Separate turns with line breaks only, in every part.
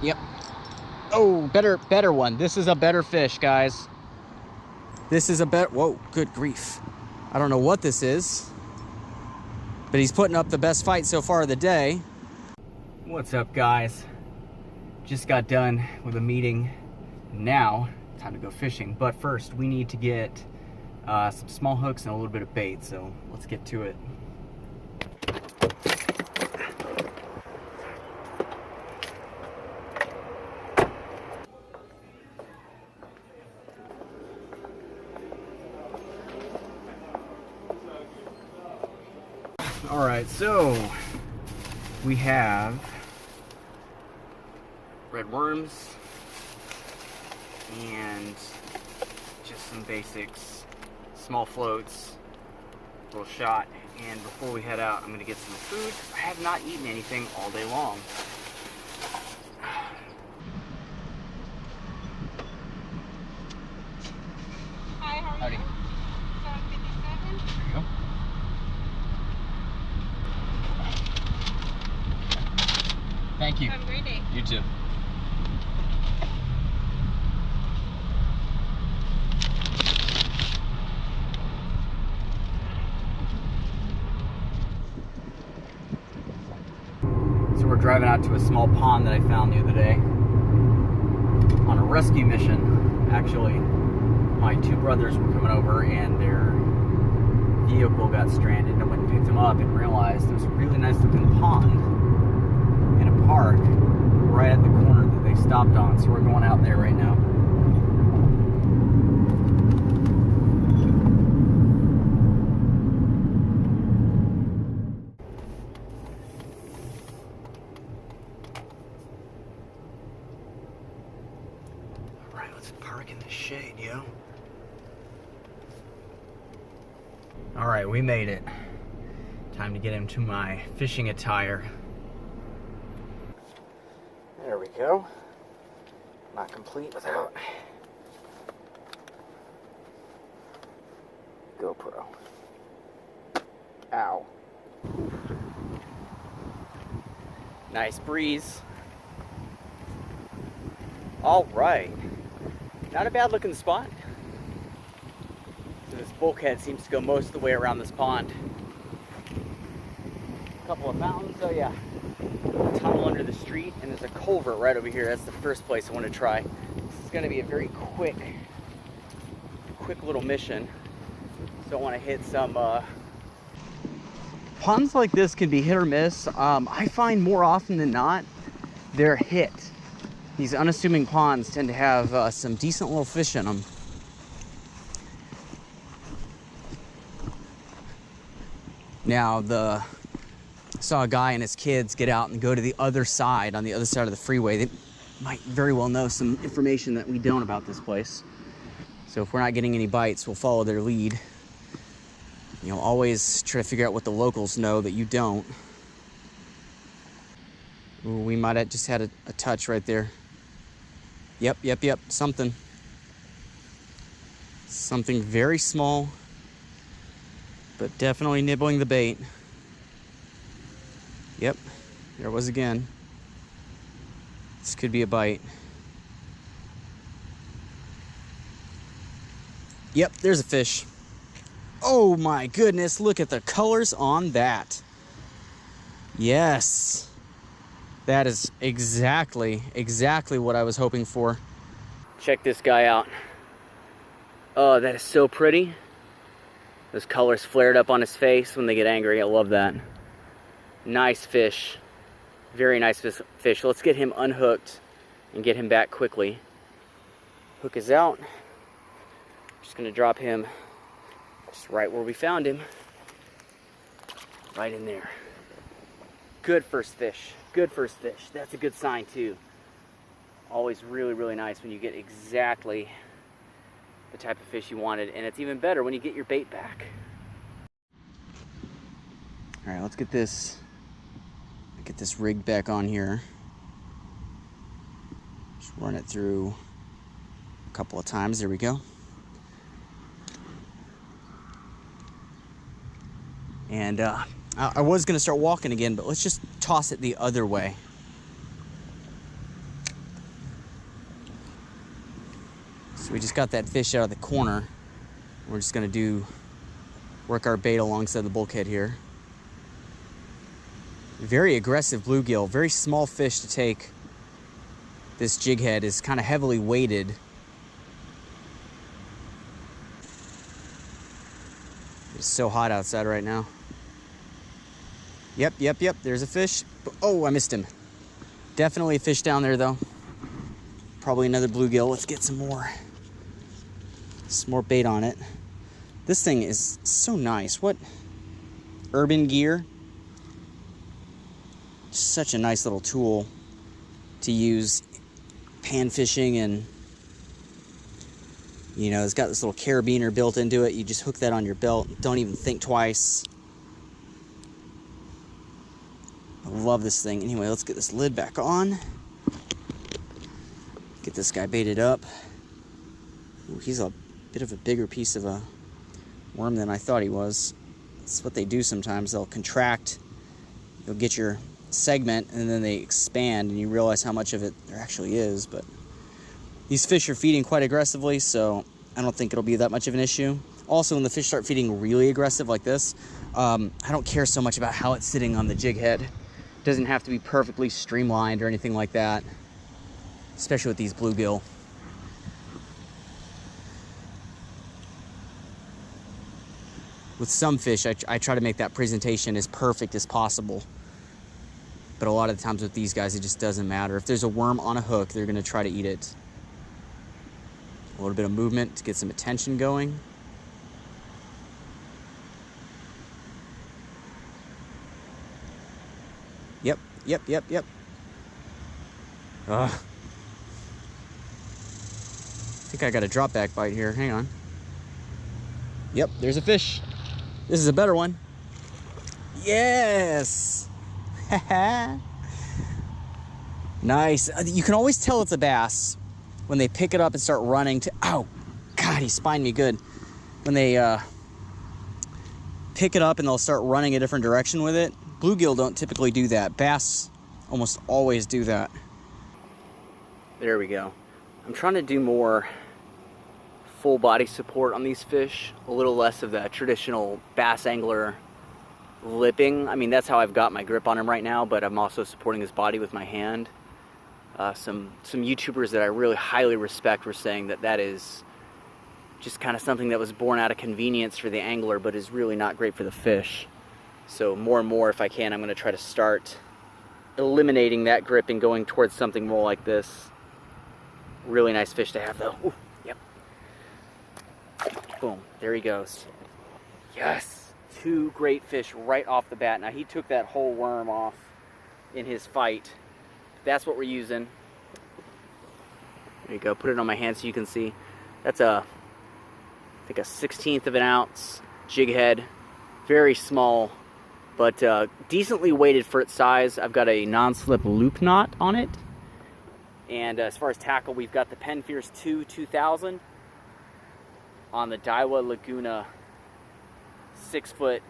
Yep. Oh, better one. This is a better fish, guys. This is a better, whoa, good grief. I don't know what this is, but he's putting up the best fight so far of the day. What's up, guys? Just got done with a meeting. Now, time to go fishing. But first, we need to get some small hooks and a little bit of bait, so let's get to it. All right, so we have red worms and just some basics, small floats, a little shot. And before we head out, I'm gonna get some food. I have not eaten anything all day long.
Hi, how are
Howdy.
you? 757.
There you go. Thank you.
Have a great day.
You too. So we're driving out to a small pond that I found the other day on a rescue mission. Actually, my two brothers were coming over and their vehicle got stranded, and I went and picked them up and realized there's a really nice looking pond in a park right at the corner that they stopped on. So we're going out there right now. All right, let's park in the shade, yo. All right, we made it. Time to get into my fishing attire. There we go. Not complete without GoPro. Ow. Nice breeze. All right. Not a bad looking spot. So this bulkhead seems to go most of the way around this pond. A couple of fountains, oh yeah. A tunnel under the street, and there's a culvert right over here. That's the first place I want to try. This is going to be a very quick little mission. So I want to hit some ponds like this can be hit or miss. I find more often than not they're hit. These unassuming ponds tend to have some decent little fish in them. Now I saw a guy and his kids get out and go to the other side, on the other side of the freeway. They might very well know some information that we don't about this place. So if we're not getting any bites, we'll follow their lead. You know, always try to figure out what the locals know that you don't. Ooh, we might have just had a touch right there. Yep, something. Something very small, but definitely nibbling the bait. Yep, there it was again. This could be a bite. Yep, there's a fish. Oh my goodness, look at the colors on that. Yes. That is exactly what I was hoping for. Check this guy out. Oh, that is so pretty. Those colors flared up on his face when they get angry. I love that. Nice fish. Very nice fish. Let's get him unhooked and get him back quickly. Hook is out. Just gonna drop him just right where we found him. Right in there. Good first fish. Good first fish. That's a good sign too. Always really nice when you get exactly the type of fish you wanted, and it's even better when you get your bait back. All right, let's get this rig back on here. Just run it through a couple of times. There we go. And I was gonna start walking again, but let's just toss it the other way. So we just got that fish out of the corner. We're just gonna work our bait alongside the bulkhead here. Very aggressive bluegill, very small fish to take. This jig head is kind of heavily weighted. It's so hot outside right now. Yep, there's a fish. Oh, I missed him. Definitely a fish down there though. Probably another bluegill. Let's get some more bait on it. This thing is so nice. What? Urban Gear. Such a nice little tool to use pan fishing, and you know, it's got this little carabiner built into it. You just hook that on your belt. Don't even think twice. I love this thing. Anyway, let's get this lid back on. Get this guy baited up. Ooh, he's a bit of a bigger piece of a worm than I thought he was. That's what they do sometimes. They'll contract. You'll get your segment and then they expand and you realize how much of it there actually is. But these fish are feeding quite aggressively, so I don't think it'll be that much of an issue. Also, when the fish start feeding really aggressive like this, I don't care so much about how it's sitting on the jig head. It doesn't have to be perfectly streamlined or anything like that, especially with these bluegill. With some fish, I try to make that presentation as perfect as possible. But a lot of the times with these guys, it just doesn't matter. If there's a worm on a hook, they're gonna try to eat it. A little bit of movement to get some attention going. Yep. I think I got a drop back bite here, hang on. Yep, there's a fish. This is a better one. Yes! Nice. You can always tell it's a bass when they pick it up and start running to, oh, God, he spined me good. When they pick it up and they'll start running a different direction with it. Bluegill don't typically do that. Bass almost always do that. There we go. I'm trying to do more full body support on these fish, a little less of that traditional bass angler lipping. I mean, that's how I've got my grip on him right now, but I'm also supporting his body with my hand. Some YouTubers that I really highly respect were saying that that is just kind of something that was born out of convenience for the angler, but is really not great for the fish. So more and more, if I can, I'm going to try to start eliminating that grip and going towards something more like this. Really nice fish to have though. Ooh, yep. Boom, there he goes. Yes, 2 great fish right off the bat. Now he took that whole worm off in his fight. That's what we're using. There you go, put it on my hand so you can see. That's I think a 1/16 of an ounce jig head. Very small, but decently weighted for its size. I've got a non-slip loop knot on it. And as far as tackle, we've got the Penn 2 2000 on the Daiwa Laguna 6-foot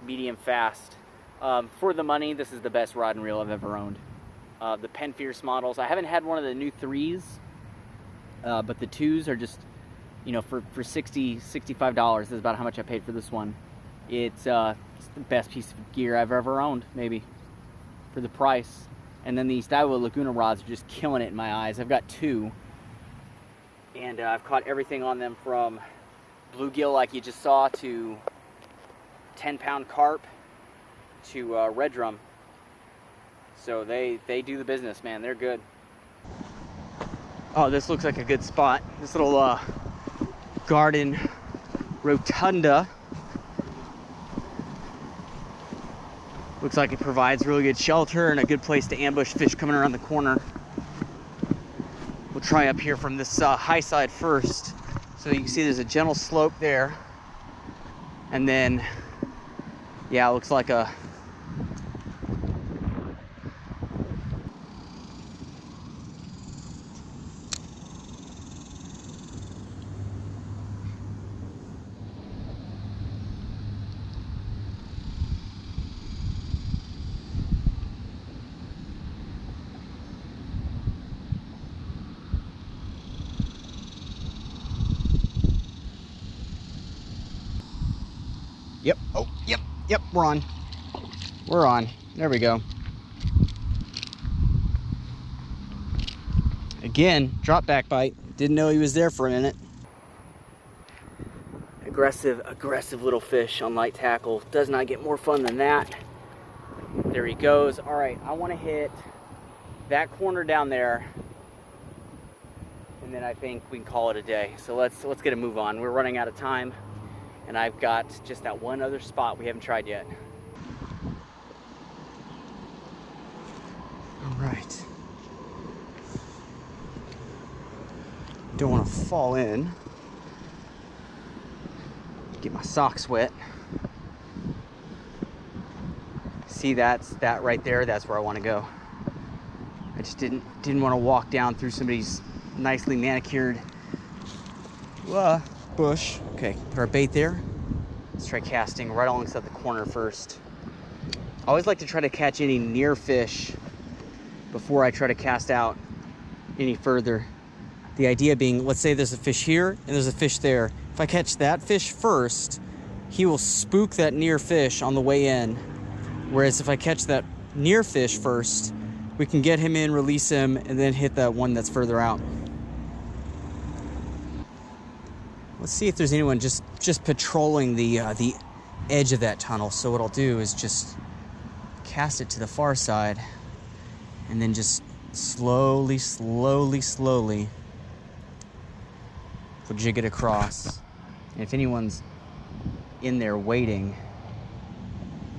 medium fast. For the money, this is the best rod and reel I've ever owned. The Penn models. I haven't had one of the new 3s, but the 2s are just, you know, for $60, $65 is about how much I paid for this one. It's the best piece of gear I've ever owned, maybe, for the price. And then these Daiwa Laguna rods are just killing it in my eyes. I've got 2, and I've caught everything on them from bluegill like you just saw to 10-pound carp to red drum. So they do the business, man. They're good. Oh, this looks like a good spot. This little garden rotunda looks like it provides really good shelter and a good place to ambush fish coming around the corner. We'll try up here from this high side first. So you can see there's a gentle slope there. And then, yeah, it looks like a Oh, yep, we're on. We're on. There we go. Again, drop back bite. Didn't know he was there for a minute. Aggressive little fish on light tackle. Does not get more fun than that. There he goes. All right, I want to hit that corner down there, and then I think we can call it a day. So let's get a move on. We're running out of time, and I've got just that one other spot we haven't tried yet. All right. Don't want to fall in. Get my socks wet. See, that's that right there. That's where I want to go. I just didn't want to walk down through somebody's nicely manicured bush. Okay, put our bait there. Let's try casting right alongside the corner first. I always like to try to catch any near fish before I try to cast out any further. The idea being, let's say there's a fish here and there's a fish there. If I catch that fish first, he will spook that near fish on the way in. Whereas if I catch that near fish first, we can get him in, release him, and then hit that one that's further out. Let's see if there's anyone just patrolling the edge of that tunnel. So what I'll do is just cast it to the far side, and then just slowly we'll jig it across. And if anyone's in there waiting,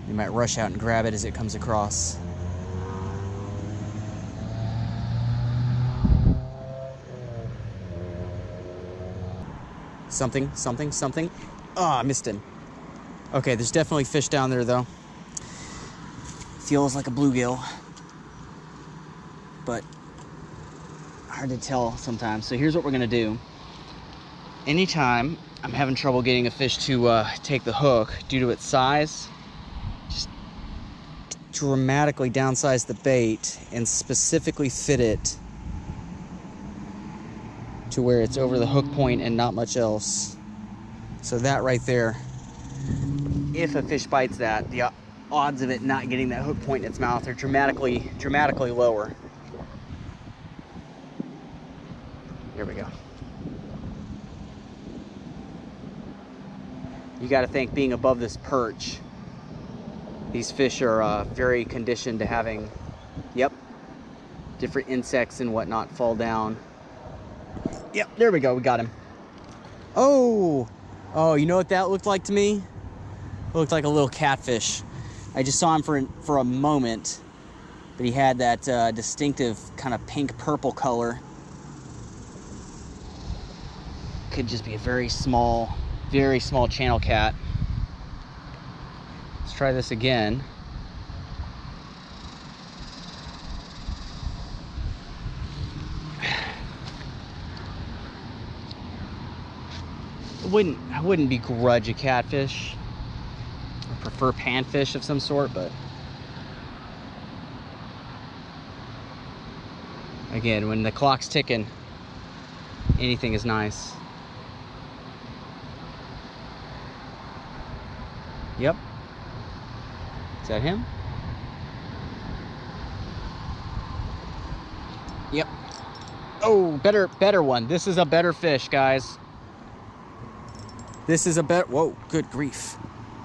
they might rush out and grab it as it comes across. Something. Ah, I missed him. Okay, there's definitely fish down there though. Feels like a bluegill, but hard to tell sometimes. So here's what we're gonna do. Anytime I'm having trouble getting a fish to take the hook due to its size, just dramatically downsize the bait and specifically fit it to where it's over the hook point and not much else. So that right there, if a fish bites that, the odds of it not getting that hook point in its mouth are dramatically lower. Here we go. You got to think, being above this perch, these fish are very conditioned to having, different insects and whatnot fall down. Yep, there we go, we got him. Oh, you know what that looked like to me? It looked like a little catfish. I just saw him for a moment, but he had that distinctive kind of pink-purple color. Could just be a very small channel cat. Let's try this again. I wouldn't begrudge a catfish. I prefer panfish of some sort, but again, when the clock's ticking, anything is nice. Yep. Is that him? Yep. Oh, better one. This is a better fish, guys. This is a better, whoa, good grief.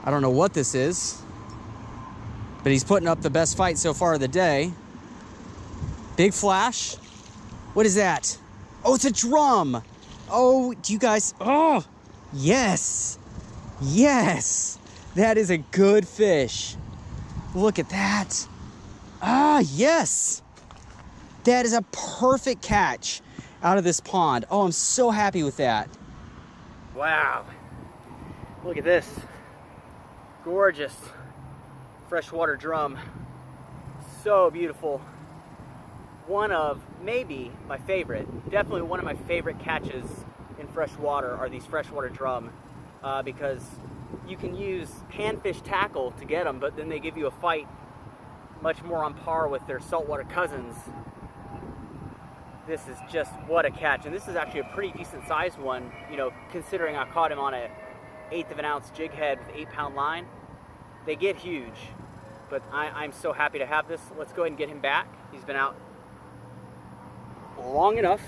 I don't know what this is, but he's putting up the best fight so far of the day. Big flash. What is that? Oh, it's a drum. Oh, do you guys, oh, yes. Yes. That is a good fish. Look at that. Ah, yes. That is a perfect catch out of this pond. Oh, I'm so happy with that. Wow. Look at this. Gorgeous freshwater drum. So beautiful. One of maybe my favorite, definitely one of my favorite catches in freshwater are these freshwater drum, because you can use panfish tackle to get them, but then they give you a fight much more on par with their saltwater cousins. This is just, what a catch. And this is actually a pretty decent sized one, you know, considering I caught him on a 1/8 of an ounce jig head with 8-pound line. They get huge, but I'm so happy to have this. Let's go ahead and get him back. He's been out long enough.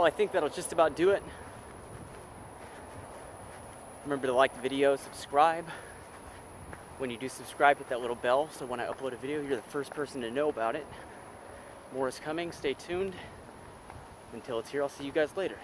Well, I think that'll just about do it. Remember to like the video, subscribe. When you do subscribe, hit that little bell so when I upload a video, you're the first person to know about it. More is coming, stay tuned. Until it's here, I'll see you guys later.